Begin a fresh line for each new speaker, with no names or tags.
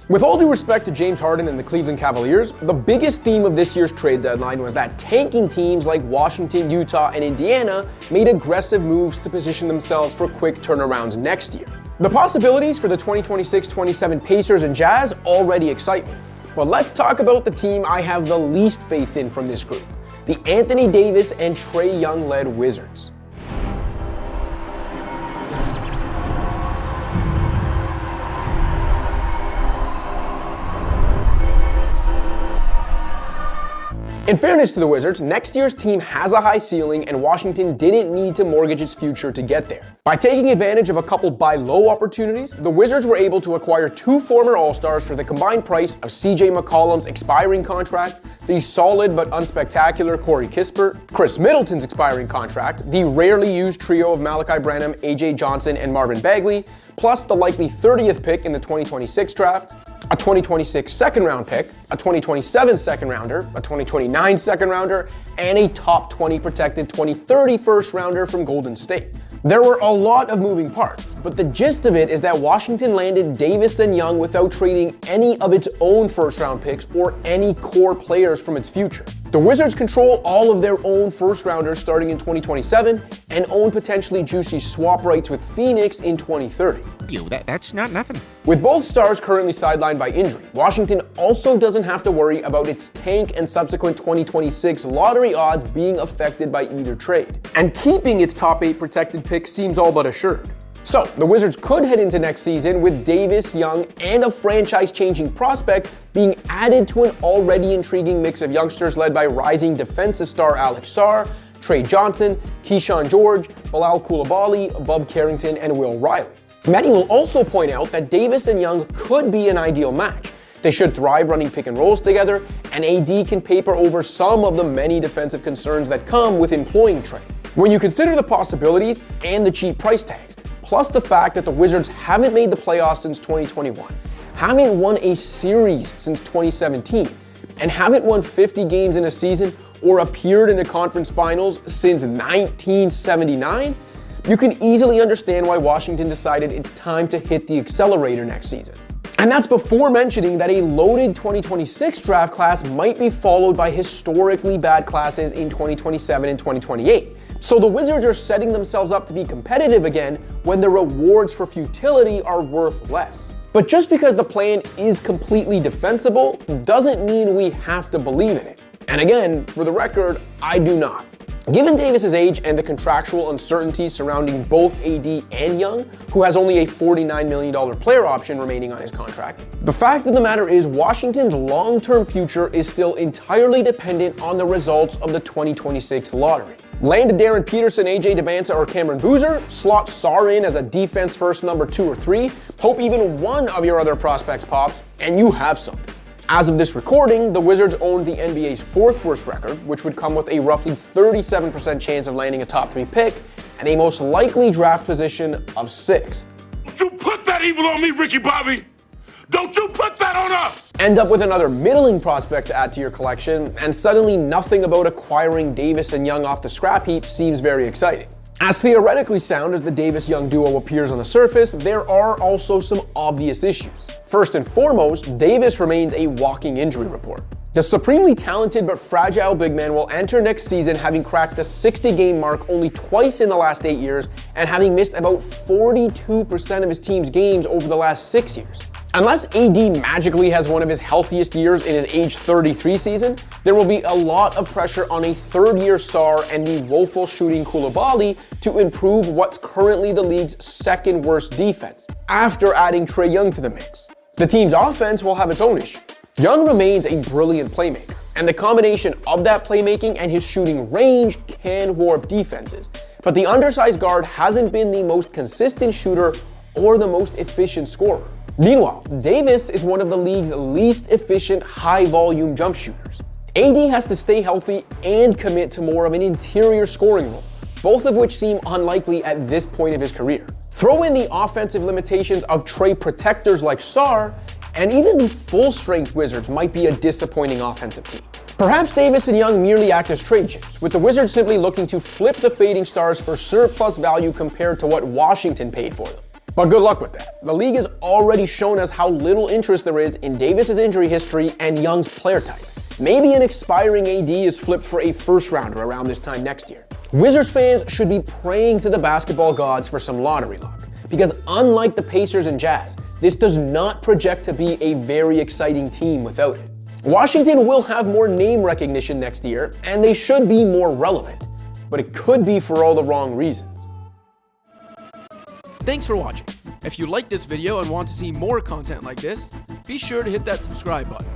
With all due respect to James Harden and the Cleveland Cavaliers, the biggest theme of this year's trade deadline was that tanking teams like Washington, Utah, and Indiana made aggressive moves to position themselves for quick turnarounds next year. The possibilities for the 2026-27 Pacers and Jazz already excite me. But let's talk about the team I have the least faith in from this group, the Anthony Davis and Trae Young-led Wizards. In fairness to the Wizards, next year's team has a high ceiling and Washington didn't need to mortgage its future to get there. By taking advantage of a couple buy low opportunities, the Wizards were able to acquire two former All-Stars for the combined price of CJ McCollum's expiring contract, the solid but unspectacular Corey Kispert, Chris Middleton's expiring contract, the rarely used trio of Malachi Branham, AJ Johnson, and Marvin Bagley, plus the likely 30th pick in the 2026 draft, a 2026 second-round pick, a 2027 second-rounder, a 2029 second-rounder, and a top 20 protected 2030 first-rounder from Golden State. There were a lot of moving parts, but the gist of it is that Washington landed Davis and Young without trading any of its own first-round picks or any core players from its future. The Wizards control all of their own first-rounders starting in 2027 and own potentially juicy swap rights with Phoenix in 2030.
That's not nothing.
With both stars currently sidelined by injury, Washington also doesn't have to worry about its tank and subsequent 2026 lottery odds being affected by either trade. And keeping its top 8 protected picks seems all but assured. So, the Wizards could head into next season with Davis, Young, and a franchise-changing prospect being added to an already intriguing mix of youngsters led by rising defensive star Alex Sarr, Trae Johnson, Keyshawn George, Bilal Coulibaly, Bub Carrington, and Will Riley. Many will also point out that Davis and Young could be an ideal match. They should thrive running pick and rolls together, and AD can paper over some of the many defensive concerns that come with employing Trae. When you consider the possibilities and the cheap price tags, plus the fact that the Wizards haven't made the playoffs since 2021, haven't won a series since 2017, and haven't won 50 games in a season or appeared in the conference finals since 1979, you can easily understand why Washington decided it's time to hit the accelerator next season. And that's before mentioning that a loaded 2026 draft class might be followed by historically bad classes in 2027 and 2028. So the Wizards are setting themselves up to be competitive again when the rewards for futility are worth less. But just because the plan is completely defensible doesn't mean we have to believe in it. And again, for the record, I do not. Given Davis's age and the contractual uncertainty surrounding both AD and Young, who has only a $49 million player option remaining on his contract, the fact of the matter is Washington's long-term future is still entirely dependent on the results of the 2026 lottery. Land Darren Peterson, AJ Debance, or Cameron Boozer, slot Sarr in as a defense first number 2 or 3, hope even one of your other prospects pops, and you have something. As of this recording, the Wizards own the NBA's 4th worst record, which would come with a roughly 37% chance of landing a top 3 pick and a most likely draft position of 6th.
Don't you put that evil on me, Ricky Bobby! Don't you put that on us!
End up with another middling prospect to add to your collection, and suddenly nothing about acquiring Davis and Young off the scrap heap seems very exciting. As theoretically sound as the Davis-Young duo appears on the surface, there are also some obvious issues. First and foremost, Davis remains a walking injury report. The supremely talented but fragile big man will enter next season having cracked the 60-game mark only twice in the last 8 years and having missed about 42% of his team's games over the last 6 years. Unless AD magically has one of his healthiest years in his age 33 season, there will be a lot of pressure on a third-year Sarr and the woeful shooting Coulibaly to improve what's currently the league's second worst defense, after adding Trae Young to the mix. The team's offense will have its own issue. Young remains a brilliant playmaker, and the combination of that playmaking and his shooting range can warp defenses. But the undersized guard hasn't been the most consistent shooter or the most efficient scorer. Meanwhile, Davis is one of the league's least efficient high-volume jump shooters. AD has to stay healthy and commit to more of an interior scoring role, both of which seem unlikely at this point of his career. Throw in the offensive limitations of Trae protectors like Sarr, and even the full-strength Wizards might be a disappointing offensive team. Perhaps Davis and Young merely act as trade chips, with the Wizards simply looking to flip the fading stars for surplus value compared to what Washington paid for them. But good luck with that. The league has already shown us how little interest there is in Davis's injury history and Young's player type. Maybe an expiring AD is flipped for a first rounder around this time next year. Wizards fans should be praying to the basketball gods for some lottery luck, because unlike the Pacers and Jazz, this does not project to be a very exciting team without it. Washington will have more name recognition next year, and they should be more relevant, but it could be for all the wrong reasons.
Thanks for watching. If you liked this video and want to see more content like this, be sure to hit that subscribe button.